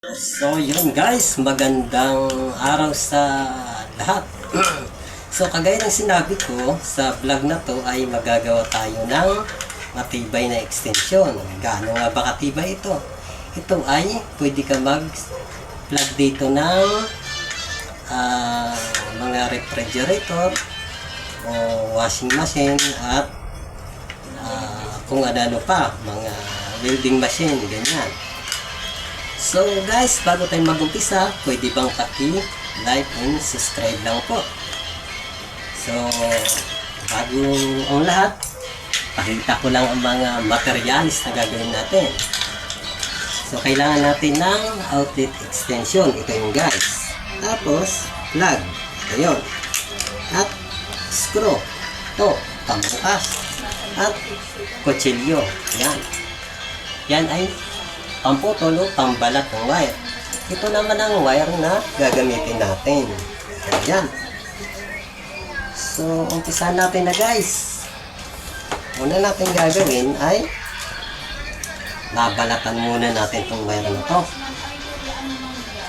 So yun guys, magandang araw sa lahat. So kagaya ng sinabi ko, sa vlog na to ay magagawa tayo ng matibay na extension. Gaano nga ba katibay ito? Ito ay pwede ka mag-plug dito ng mga refrigerator o washing machine at kung ano pa, mga welding machine, ganyan. So guys, bago tayo mag-umpisa, pwede bang like and subscribe lang po. So, bago ang lahat, pakita ko lang ang mga materials na gagawin natin. So, kailangan natin ng outlet extension. Ito yung guys. Tapos, plug. Ito yun. At screw. Ito, pambukas. At kutsilyo. Yan. Yan ay pamputol o pambalat ng wire. Ito naman ang wire na gagamitin natin. Ayan. So, umpisahan natin na guys. Una natin gagawin ay babalatan muna natin itong wire na to.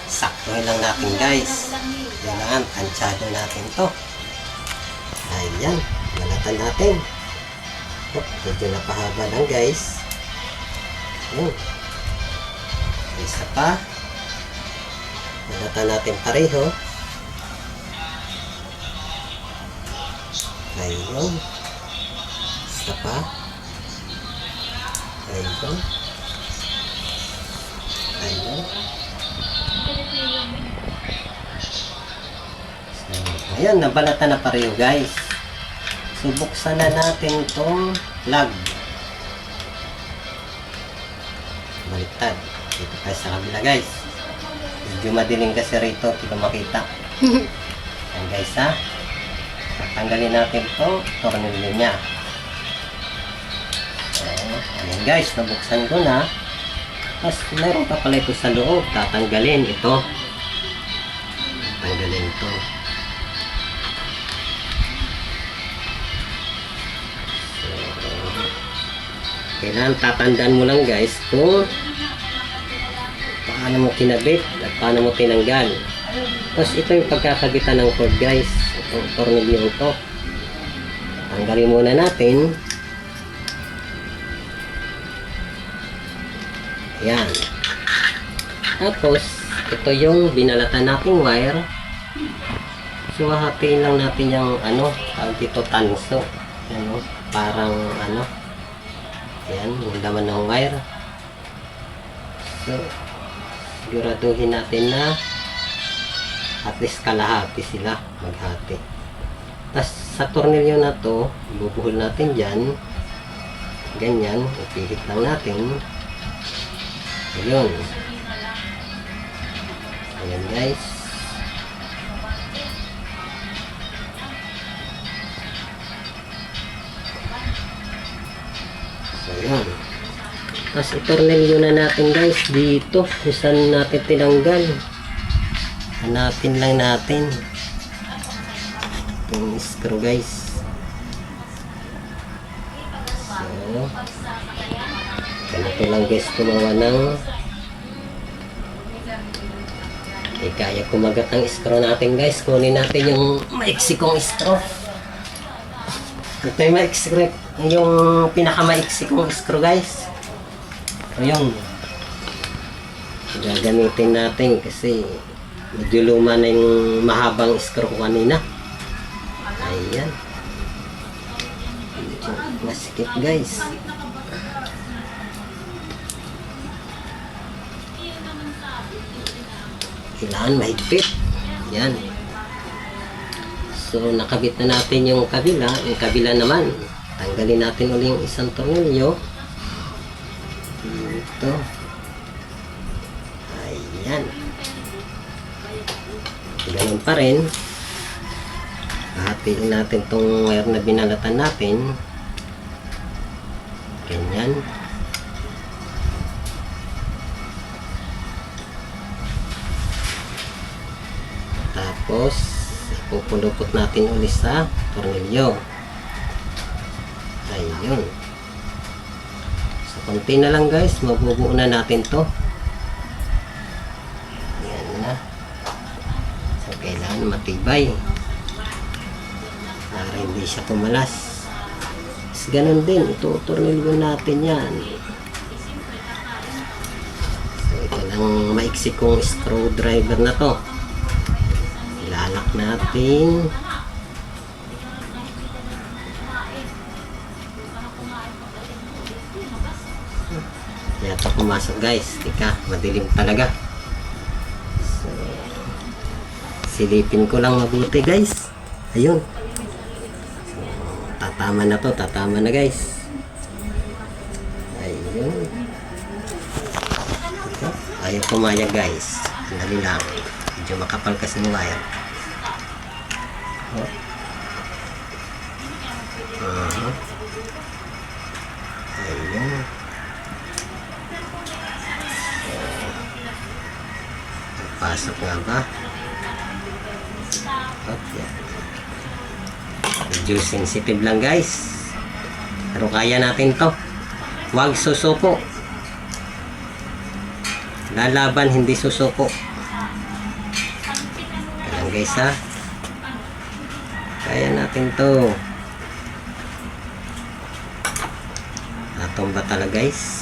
Saktuhin lang natin guys. Kailangan tansyado natin to. Ayan. Balatan natin. Medyo napahaba lang guys. Ayan. Isa pa. Balatan natin pareho. Ayun. Isa pa. Ayun. Ayun. So, ayan, nabalatan na pareho guys. So, buksan na natin itong plug. Baliktad. Dito tayo sa kabila guys. Medyo madilim kasi rito, hindi ko makita. Ayan guys ha. Tanggalin natin itong tornilyo niya. So, ayan guys, nabuksan ko na. Tapos meron pa pala ito sa loob. Tatanggalin ito. Tanggalin ito. So, kailangan tatandaan mo lang guys kung paano mo kinabit at paano mo tinanggal. Tapos ito yung pagkakabitan ng cord guys. Itong tornilyo ito. Tanggalin muna natin. Ayan. Tapos ito yung binalatan nating wire. So hahatiin lang natin yung tawag dito tanso. Parang ayan, yung laman ng wire. So siguraduhin natin na at least kalahati sila maghati. Tapos sa tornilyo na to, ibubuhol natin dyan. Ganyan, ipihit lang natin. Ayun. Ayan guys. So ayan. Tapos itornilyo na natin guys dito. Kung saan natin tinanggal. Hanapin lang natin yung screw guys. So ganito lang guys gumawa ng kaya kumagat ng screw natin guys. Kunin natin yung maiksi kong screw. Ito yung maiksi, yung pinakamaiksi kong screw guys. Ayun, gagamitin natin kasi medyo luma na yung mahabang screw ko kanina. Ayan. Medyo masikip guys. Kailangan mahigpit. Ayan. So nakabit na natin yung kabila. Yung kabila naman, tanggalin natin ulit yung isang tornilyo. Ito. Ayan. Ganun pa rin. Hahatiin natin tong wire na binalatan natin. Ganyan. Tapos ipupulupot natin ulit sa tornilyo. Ayun. So konti na lang guys, mabubuo na natin to. Yan, matibay. Para hindi siya pumalas. Tapos ganun din, itutornilyo natin yan. So ito lang maiksi kong screwdriver na to. Ilalak natin. Yata pumasok guys. Tika, madilim talaga. So, silipin ko lang mabuti guys. Ayun. So, tatama na to. Tatama na guys. Ayun. Ito. Ayaw pumayag guys. Dali lang. Medyo makapal kasi ng wire. Oh. Ayun. Pasok nga ba? Okay. Medyo sensitive lang guys. Pero kaya natin to. Huwag susuko. Lalaban, hindi susuko. Kaya guys ha. Kaya natin to. Natumba talaga guys.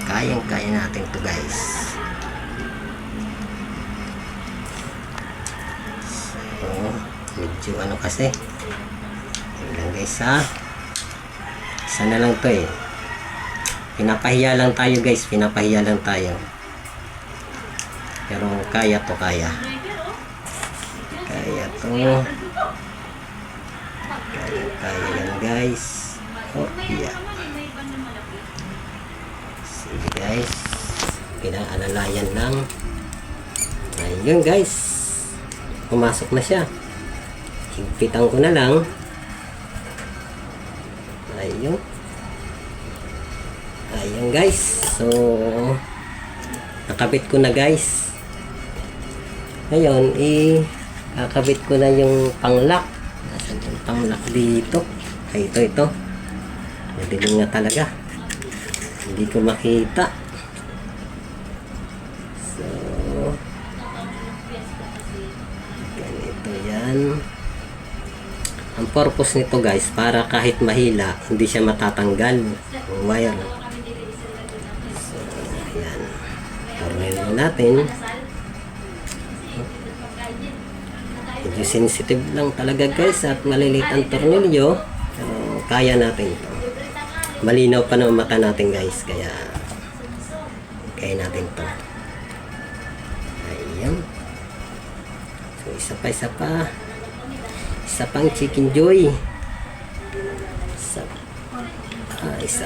Kayang-kaya natin to guys. So, medyo ano kasi. Yan guys ha. Isa na lang to eh. Pinapahiya lang tayo guys. Pinapahiya lang tayo. Pero kaya to, kaya. Kaya to. Kaya yan guys. Oh yeah. Guys, pinaalalayan lang. Ayun guys, pumasok na siya. Higpitan ko na lang. Ayun. Ayun guys. So, nakabit ko na guys. Ngayon, kakabit ko na yung panglock. Nasaan yung panglock dito? Ay, ito. Madilim nga talaga. Hindi ko makita. So, ganito yan. Ang purpose nito guys, para kahit mahila, hindi siya matatanggal ang wire. So, yan. Tornilyo natin. Medyo sensitive lang talaga guys at maliliit ang tornilyo. Pero kaya natin ito. Malinaw pa ng mata natin guys, kaya natin to. Ayan. So isa pang chicken joy. Isa pa. Isa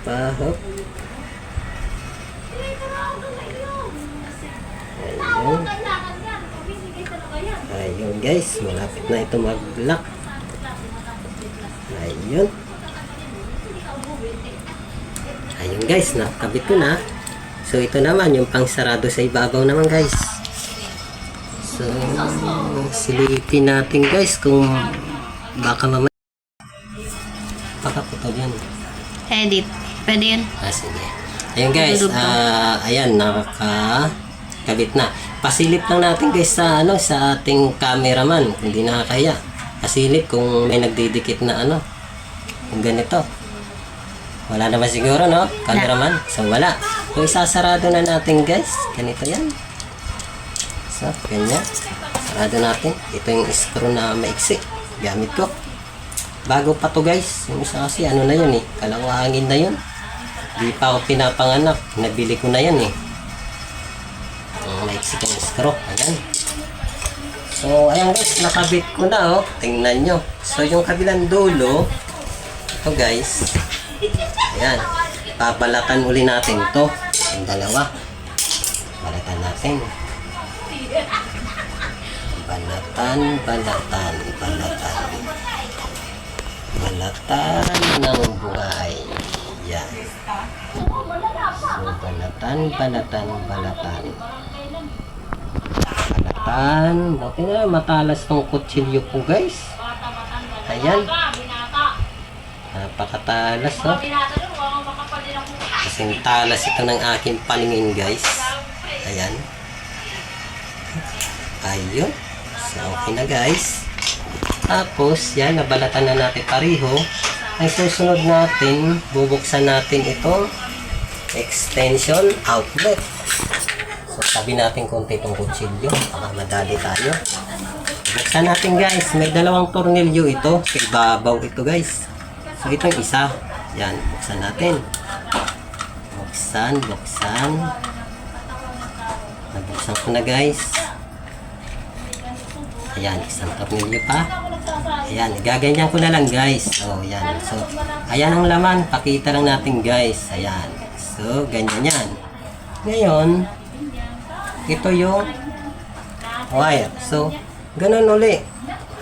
pa hop. Ayun. Ayun guys, malapit na ito mag-lock. Ayun. Ayun guys, nakabit ko na. So ito naman yung pangsarado sa ibabaw naman guys. So silipin natin guys kung baka mamaya pakaputol yan. Edit. Pwede yun. Sige. Ayun guys, ayan, nakakabit na. Pasilip lang natin guys sa sa ating cameraman, hindi nakakaya. Pasilip kung may nagdidikit na kung ganito. Wala naman siguro no, cameraman. So wala. So isasarado na natin guys. Ganito yan. So ganyan. Sarado natin. Ito yung screw na maiksi. Gamit ko. Bago pa to guys. Yung isa kasi na yun eh. Kalawangin na yun. Di pa ako pinapanganak. Nabili ko na yan eh. Maiksi kong screw. Ayan. So, ayan guys. Nakabit ko na oh. Tingnan nyo. So, yung kabilang dulo. Ito guys. Ayan. Pabalatan uli natin to. Yung dalawa. Balatan natin. Balatan ng buhay. Yan. So, balatan. Buti na, matalas tong kutsilyo ko guys. Ayan. Napakatalas, no? Kasing talas ito ng aking paningin, guys. Ayan. Ayun. So, okay na, guys. Tapos, yan, nabalatan na natin pareho. Ang susunod natin, bubuksan natin itong extension outlet. So, tabi natin konti itong kutsilyo para madali tayo. Buksan natin, guys. May dalawang tornilyo ito. Sa ibabaw ito, guys. So, itong isa. Yan, buksan natin. Buksan. Nabuksan ko na, guys. Ayan, isang tornilyo pa. Ayan, gaganyan ko na lang, guys. So, ayan. So, ayan ang laman. Pakita lang natin, guys. Ayan. So, ganyan yan. Ngayon, ito yung wire. So, ganun uli.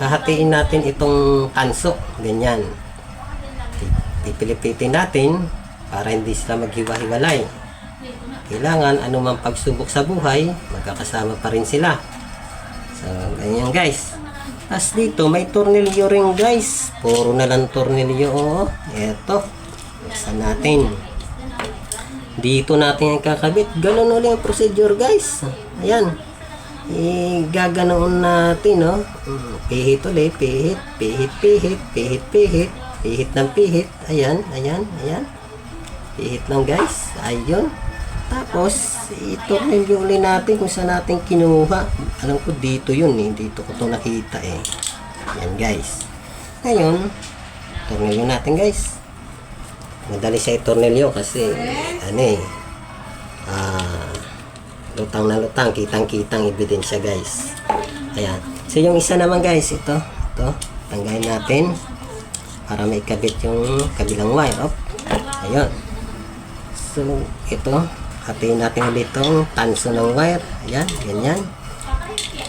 Hahatiin natin itong tanso. Ganyan. Pipilipitin natin para hindi sila maghiwa-hiwalay. Kailangan anumang pagsubok sa buhay, magkakasama pa rin sila. So, ganyan, guys. As dito, may tornilyo rin, guys. Puro na lang tornilyo. Oo. Eto. Buksan natin. Dito natin ang kakabit. Ganun ulit ang procedure, guys. Ayan. Gaganoon natin, no? Pihit ulit. Pihit. Pihit ng pihit. Ayan. Pihit lang, guys. Ayun. Tapos, itornilyo ulit natin kung saan natin kinuha. Alam ko dito yun eh. Dito ko ito nakita eh. Yan, guys. Ngayon, tornilyo natin, guys. Madali siya itornilyo kasi lutang na lutang. Kitang-kitang ebidensya, guys. Ayan. So, yung isa naman, guys. Ito. Tanggalin natin para may ikabit yung kabilang wire. Ayun. So, ito. Hatiin natin ulit itong tanso ng wire. Ayan, ganyan.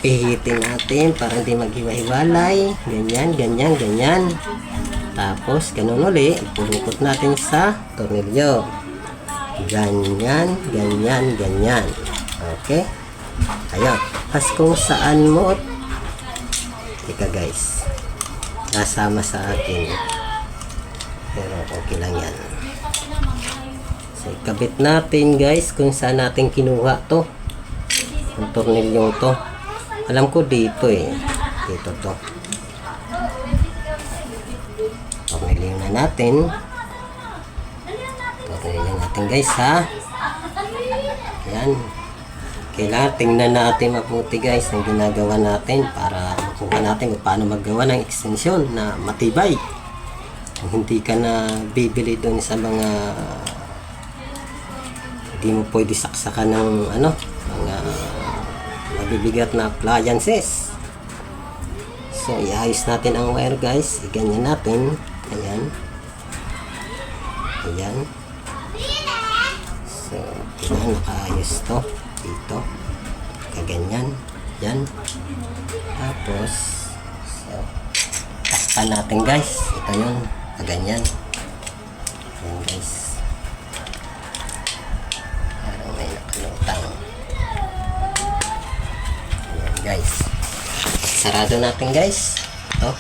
Pihitin natin para hindi maghiwa-hiwalay. Ganyan. Tapos, ganun ulit. Ipulukot natin sa tornilyo. Ganyan. Okay? Ayan. Pas kung saan mo. Ika, guys. Nasama sa akin. Pero okay lang yan. So, ikabit natin, guys, kung saan natin kinuha to. Ang tornilyong to. Alam ko dito eh. Dito to. Tornilyo na natin. Tornilyo natin, guys, ha. Ayan. Kailangan tingnan natin mabuti, guys, ang ginagawa natin para makuha natin kung paano maggawa ng extension na matibay. Hindi ka na bibili doon sa mga hindi mo pwede saksakan ng mga mabibigat na appliances. So, iayos natin ang wire, guys. Iganyan natin. Ayan. So, nakaayos to. Dito. Kaganyan. Yan. Tapos, so, takpan natin, guys. Ito yung kaganyan. Ayan, guys. Ayan, guys. Sarado natin, guys. Ito.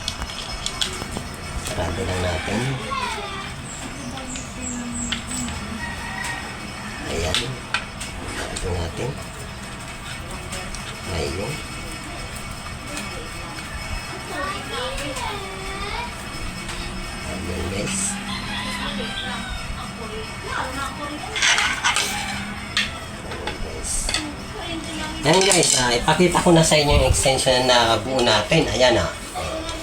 Sarado lang natin. Ayan. Sarado natin. Ayun. Ayan, guys. Yan, guys, ipakita ko na sa inyo yung extension na buo natin. Ayan,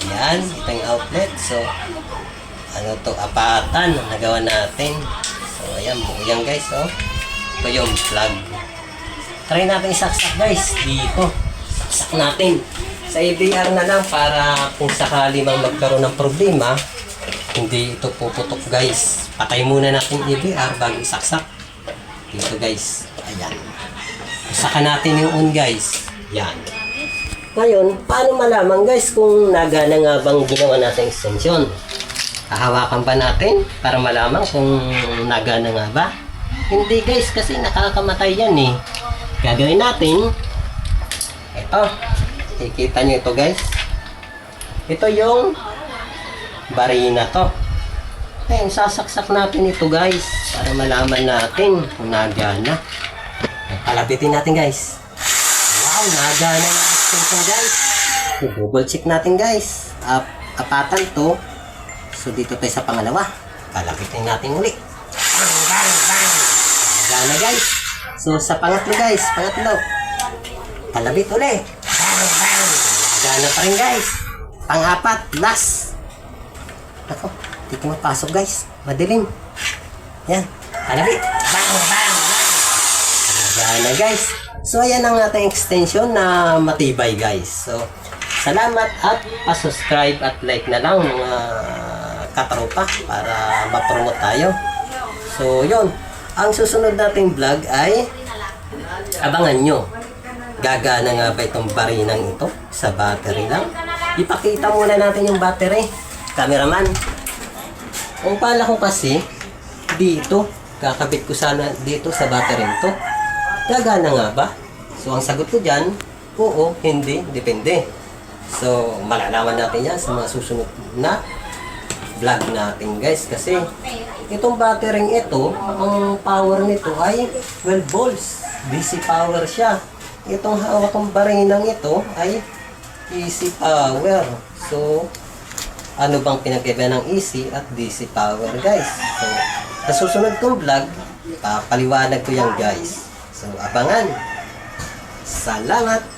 Ayan, ito yung outlet. So, apatan na nagawa natin. So, ayan, buo yan, guys, Ito yung plug. Try natin isaksak, guys, dito. Saksak natin. Sa ABR na lang para kung sakali mang magkaroon ng problema, hindi ito puputok, guys. Patay muna natin ABR bago isaksak. Dito, guys. Ayan. Saka natin yung on, guys. Yan. Ngayon, paano malaman, guys, kung nagana nga bang ginawa natin extension? Hahawakan ba natin para malaman kung nagana nga ba? Hindi, guys, kasi nakakamatay yan eh. Gagawin natin. Ito. Kikita nyo ito, guys. Ito yung barina to. Ngayon, sasaksak natin ito guys para malaman natin kung nagana. Palapitin natin guys. Wow, nagana yung extension guys. Double check natin guys. Apatan to. So dito tayo sa pangalawa. Palapitin natin uli. Bang, bang, bang. Nagana guys. So sa pangatlo guys, pangatlo. Palapit uli. Bang, bang. Nagana pa rin guys. Pang-apat, last. Ako, dito mapasok guys. Madilim. Yan. Palapit. Bang, bang, bang. Nagana guys. So ayan ang ating extension na matibay guys. So salamat at pa-subscribe at like na lang mga katropa para ma-promote tayo. So yun. Ang susunod nating vlog ay abangan nyo. Gagana nga ba itong barinang ito sa battery lang? Ipakita muna natin yung battery. Cameraman. Ang pala ko kasi, dito, kakabit ko sana dito sa battery ito. Gagana nga ba? So, ang sagot ko dyan, oo, hindi, depende. So, malalaman natin yan sa mga susunod na vlog natin guys. Kasi, itong battery ito, ang power nito ay 12 volts. DC power siya. Itong hawak kong barinang ito ay AC power. So, ano bang pinagkaiba ng AC at DC power guys? So, sa susunod kong vlog, papaliwanag ko yan guys. So, abangan. Salamat!